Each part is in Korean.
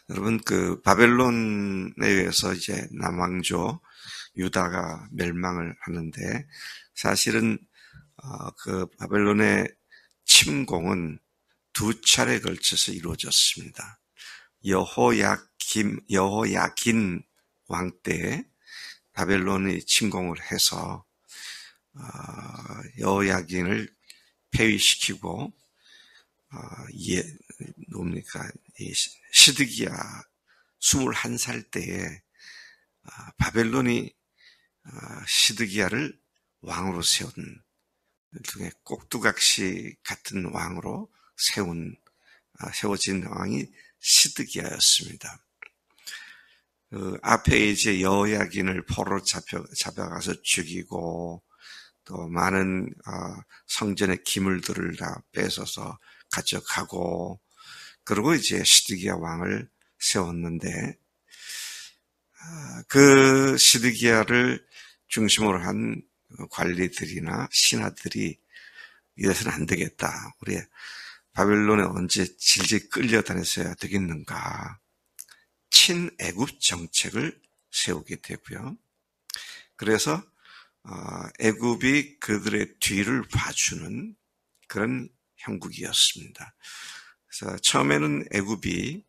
여러분, 바벨론에 의해서 이제 남왕조 유다가 멸망을 하는데, 사실은, 바벨론의 침공은 두 차례에 걸쳐서 이루어졌습니다. 여호야긴 왕 때에 바벨론이 침공을 해서, 여호야긴을 폐위시키고, 뭡니까, 시드기야 21살 때에 바벨론이 시드기야를 왕으로 세운, 일종의 꼭두각시 같은 왕으로 세워진 왕이 시드기야였습니다. 앞에 이제 여호야긴을 포로 잡아가서 죽이고, 또 많은 성전의 기물들을 다 뺏어서 가져가고, 그리고 이제 시드기야 왕을 세웠는데, 그 시드기야를 중심으로 한 관리들이나 신하들이 이래서는 안 되겠다. 우리 바벨론에 언제 질질 끌려다녔어야 되겠는가. 친애굽 정책을 세우게 되고요. 그래서 애굽이 그들의 뒤를 봐주는 그런 형국이었습니다. 그래서 처음에는 애굽이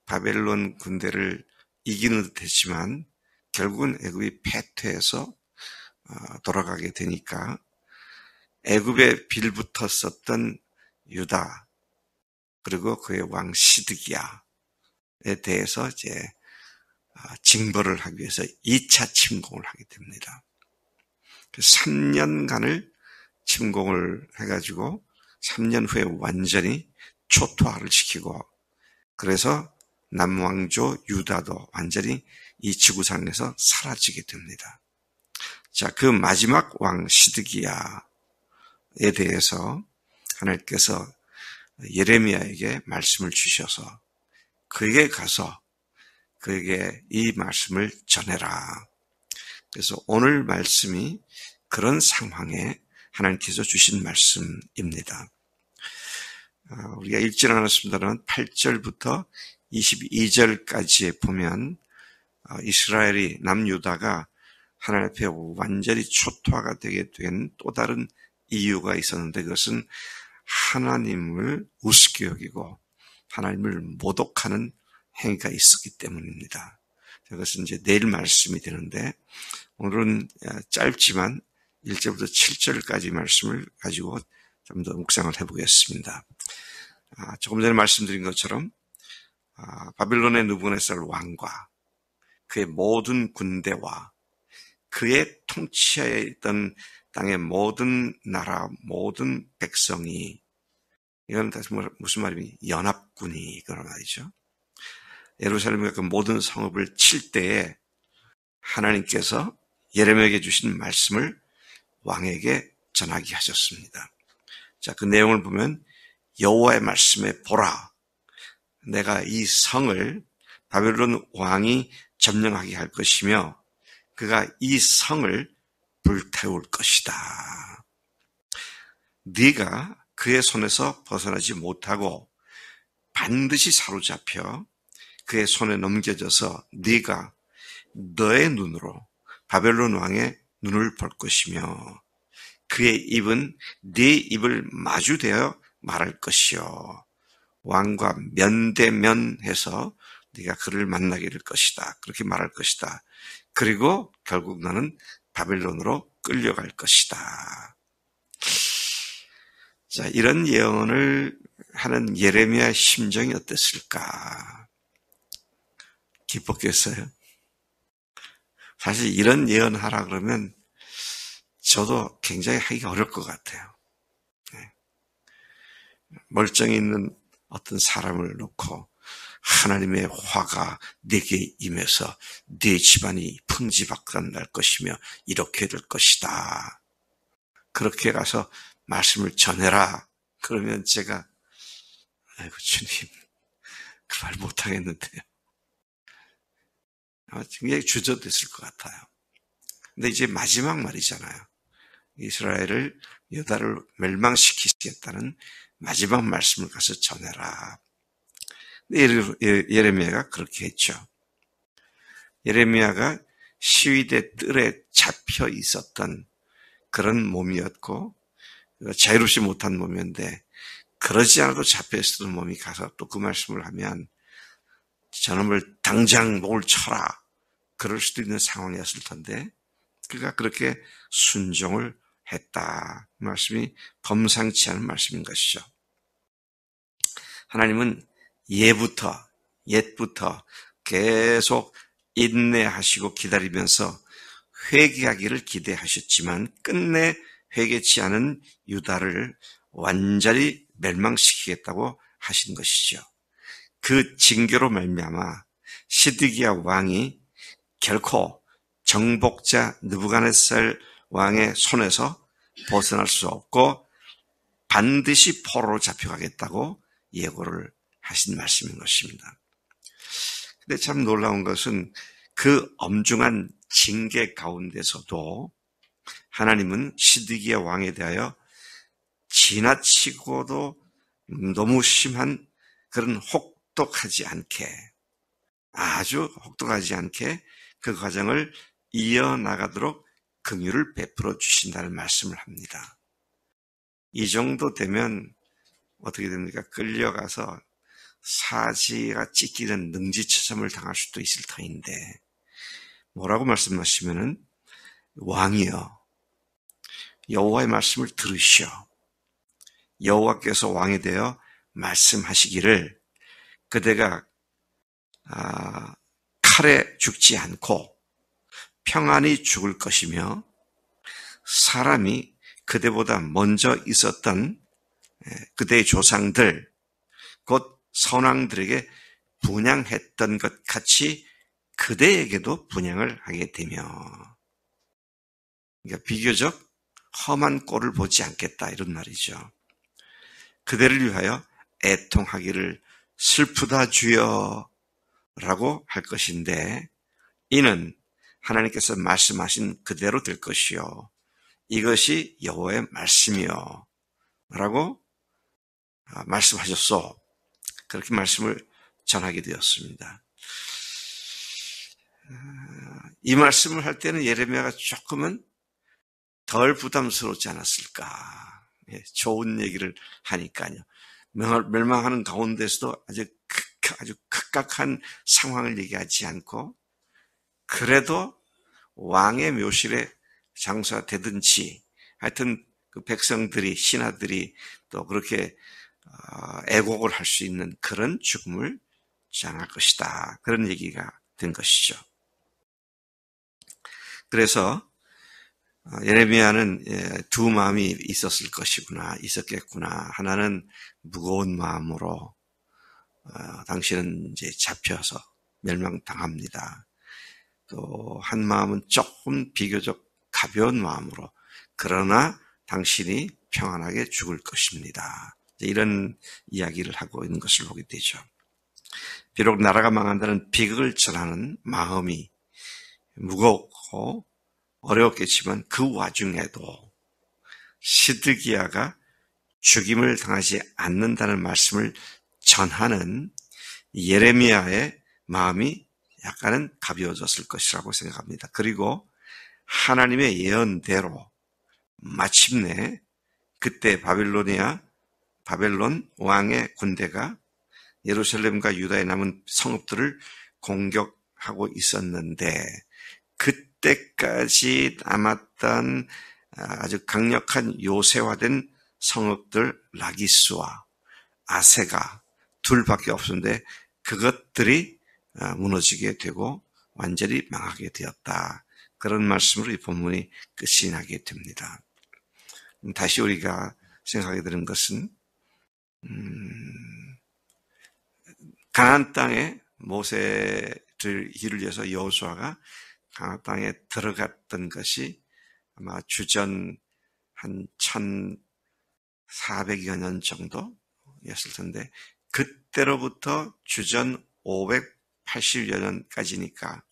바벨론 군대를 이기는 듯 했지만 결국은 애굽이 패퇴해서 돌아가게 되니까 애굽에 빌붙었었던 유다 그리고 그의 왕 시드기야에 대해서 이제 징벌을 하기 위해서 2차 침공을 하게 됩니다. 3년간을 침공을 해가지고 3년 후에 완전히 초토화를 시키고, 그래서 남왕조 유다도 완전히 이 지구상에서 사라지게 됩니다. 자, 그 마지막 왕 시드기야에 대해서 하나님께서 예레미야에게 말씀을 주셔서 그에게 가서 그에게 이 말씀을 전해라. 그래서 오늘 말씀이 그런 상황에 하나님께서 주신 말씀입니다. 우리가 읽지 않았습니다만 8절부터 22절까지에 보면 이스라엘이 남유다가 하나님 앞에 완전히 초토화가 되게 된 또 다른 이유가 있었는데, 그것은 하나님을 우습게 여기고 하나님을 모독하는 행위가 있었기 때문입니다. 그것은 이제 내일 말씀이 되는데, 오늘은 짧지만 1절부터 7절까지 말씀을 가지고 좀 더 묵상을 해보겠습니다. 조금 전에 말씀드린 것처럼 바빌론의 느부갓네살 왕과 그의 모든 군대와 그의 통치하에 있던 땅의 모든 나라, 모든 백성이, 이건 다시 무슨 말이니? 연합군이 그런 말이죠. 예루살렘의 그 모든 성읍을 칠 때에 하나님께서 예레미야에게 주신 말씀을 왕에게 전하게 하셨습니다. 자, 그 내용을 보면 여호와의 말씀에 보라. 내가 이 성을 바벨론 왕이 점령하게 할 것이며 그가 이 성을 불태울 것이다. 네가 그의 손에서 벗어나지 못하고 반드시 사로잡혀 그의 손에 넘겨져서 네가 너의 눈으로 바벨론 왕의 눈을 볼 것이며 그의 입은 네 입을 마주대어 말할 것이요 왕과 면대면해서 네가 그를 만나게 될 것이다. 그렇게 말할 것이다. 그리고 결국 너는 바벨론으로 끌려갈 것이다. 자, 이런 예언을 하는 예레미야의 심정이 어땠을까? 기뻤겠어요? 사실 이런 예언하라 그러면 저도 굉장히 하기가 어려울 것 같아요. 멀쩡히 있는 어떤 사람을 놓고 하나님의 화가 네게 임해서 네 집안이 풍지박산 날 것이며 이렇게 될 것이다. 그렇게 가서 말씀을 전해라. 그러면 제가 아이고 주님 그 말 못하겠는데요. 굉장히 주저됐을 것 같아요. 근데 이제 마지막 말이잖아요. 이스라엘을 유다를 멸망시키시겠다는 마지막 말씀을 가서 전해라. 예레미야가 그렇게 했죠. 예레미야가 시위대 뜰에 잡혀 있었던 그런 몸이었고 자유롭지 못한 몸이었는데 그러지 않아도 잡혀 있었던 몸이 가서 또 그 말씀을 하면 저놈을 당장 목을 쳐라. 그럴 수도 있는 상황이었을 텐데 그가 그렇게 순종을 했다. 그 말씀이 범상치 않은 말씀인 것이죠. 하나님은 옛부터 계속 인내하시고 기다리면서 회개하기를 기대하셨지만 끝내 회개치 않은 유다를 완전히 멸망시키겠다고 하신 것이죠. 그 징계로 말미암아 시드기야 왕이 결코 정복자 느부갓네살 왕의 손에서 벗어날 수 없고 반드시 포로로 잡혀가겠다고 예고를 하신 말씀인 것입니다. 근데 참 놀라운 것은 그 엄중한 징계 가운데서도 하나님은 시드기야 왕에 대하여 지나치고도 너무 심한 그런 혹독하지 않게 아주 혹독하지 않게 그 과정을 이어나가도록 긍휼을 베풀어 주신다는 말씀을 합니다. 이 정도 되면 어떻게 됩니까? 끌려가서 사지가 찢기는 능지처참을 당할 수도 있을 터인데 뭐라고 말씀하시면은 왕이여 여호와의 말씀을 들으시오. 여호와께서 왕에 대하여 말씀하시기를 그대가 칼에 죽지 않고 평안히 죽을 것이며 사람이 그대보다 먼저 있었던 그대의 조상들 곧 선왕들에게 분향했던 것 같이 그대에게도 분향을 하게 되며 그러니까 비교적 험한 꼴을 보지 않겠다 이런 말이죠. 그대를 위하여 애통하기를 슬프다 주여 라고 할 것인데 이는 하나님께서 말씀하신 그대로 될 것이요 이것이 여호와의 말씀이요 라고 말씀하셨소. 그렇게 말씀을 전하게 되었습니다. 이 말씀을 할 때는 예레미야가 조금은 덜 부담스럽지 않았을까. 좋은 얘기를 하니까요. 멸망하는 가운데서도 아주 극악한 상황을 얘기하지 않고 그래도 왕의 묘실에 장사되든지 하여튼 그 백성들이 신하들이 또 그렇게 애곡을 할 수 있는 그런 죽음을 장할 것이다. 그런 얘기가 된 것이죠. 그래서 예레미야는 두 마음이 있었겠구나. 하나는 무거운 마음으로 당신은 이제 잡혀서 멸망당합니다. 또 한 마음은 조금 비교적 가벼운 마음으로 그러나 당신이 평안하게 죽을 것입니다. 이런 이야기를 하고 있는 것을 보게 되죠. 비록 나라가 망한다는 비극을 전하는 마음이 무겁고 어려웠겠지만 그 와중에도 시드기야가 죽임을 당하지 않는다는 말씀을 전하는 예레미야의 마음이 약간은 가벼워졌을 것이라고 생각합니다. 그리고 하나님의 예언대로 마침내 그때 바벨론 왕의 군대가 예루살렘과 유다에 남은 성읍들을 공격하고 있었는데 그때까지 남았던 아주 강력한 요새화된 성읍들 라기스와 아세가 둘밖에 없었는데 그것들이 무너지게 되고 완전히 망하게 되었다. 그런 말씀으로 이 본문이 끝이 나게 됩니다. 다시 우리가 생각하게 되는 것은 가나안 땅에 모세를 길을 위해서 여호수아가 가나안 땅에 들어갔던 것이 아마 주전 한 1400여 년 정도였을 텐데 그때로부터 주전 580여 년까지니까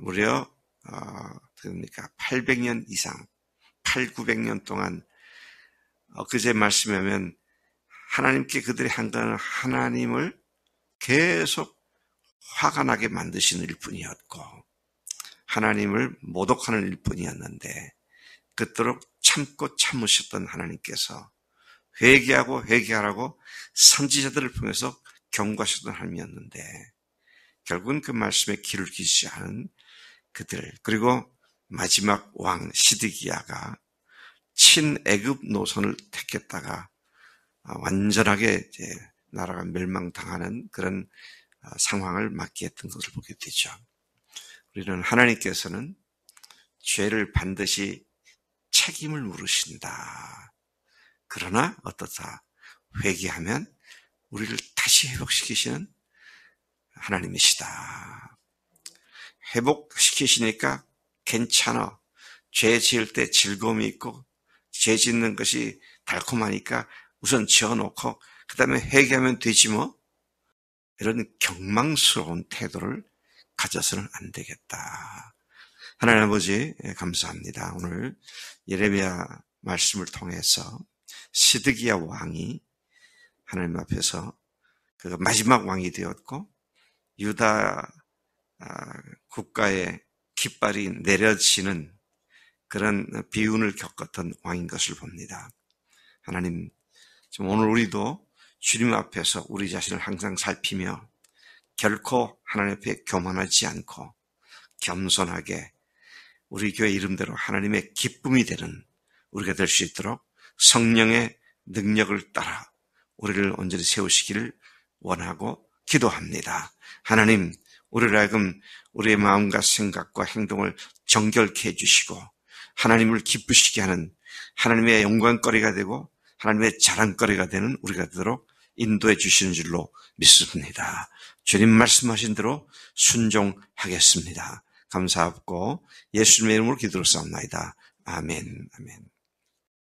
무려 800년 이상 800~900년 동안 엊그제 말씀하면 하나님께 그들이 한 거는 하나님을 계속 화가 나게 만드시는 일뿐이었고 하나님을 모독하는 일뿐이었는데 그토록 참고 참으셨던 하나님께서 회개하고 회개하라고 선지자들을 통해서 경고하셨던 하나님이었는데 결국은 그 말씀에 귀를 기울이지 않은 그들 그리고 마지막 왕 시드기야가 친애굽 노선을 택했다가 완전하게 이제 나라가 멸망당하는 그런 상황을 맞게 했던 것을 보게 되죠. 우리는 하나님께서는 죄를 반드시 책임을 물으신다. 그러나 어떻다? 회개하면 우리를 다시 회복시키시는 하나님이시다. 회복시키시니까 괜찮아. 죄 지을 때 즐거움이 있고 죄 짓는 것이 달콤하니까 우선 지어놓고 그 다음에 회개하면 되지 뭐. 이런 경망스러운 태도를 가져서는 안 되겠다. 하나님 아버지 감사합니다. 오늘 예레미야 말씀을 통해서 시드기야 왕이 하나님 앞에서 그 마지막 왕이 되었고 유다 국가의 깃발이 내려지는 그런 비운을 겪었던 왕인 것을 봅니다. 하나님, 지금 오늘 우리도 주님 앞에서 우리 자신을 항상 살피며 결코 하나님 앞에 교만하지 않고 겸손하게 우리 교회 이름대로 하나님의 기쁨이 되는 우리가 될 수 있도록 성령의 능력을 따라 우리를 온전히 세우시기를 원하고 기도합니다. 하나님, 우리를 하여금 우리의 마음과 생각과 행동을 정결케 해주시고 하나님을 기쁘시게 하는 하나님의 영광거리가 되고 하나님의 자랑거리가 되는 우리가 되도록 인도해 주시는 줄로 믿습니다. 주님 말씀하신 대로 순종하겠습니다. 감사하고 예수님의 이름으로 기도를 쌓옵나이다. 아멘. 아멘.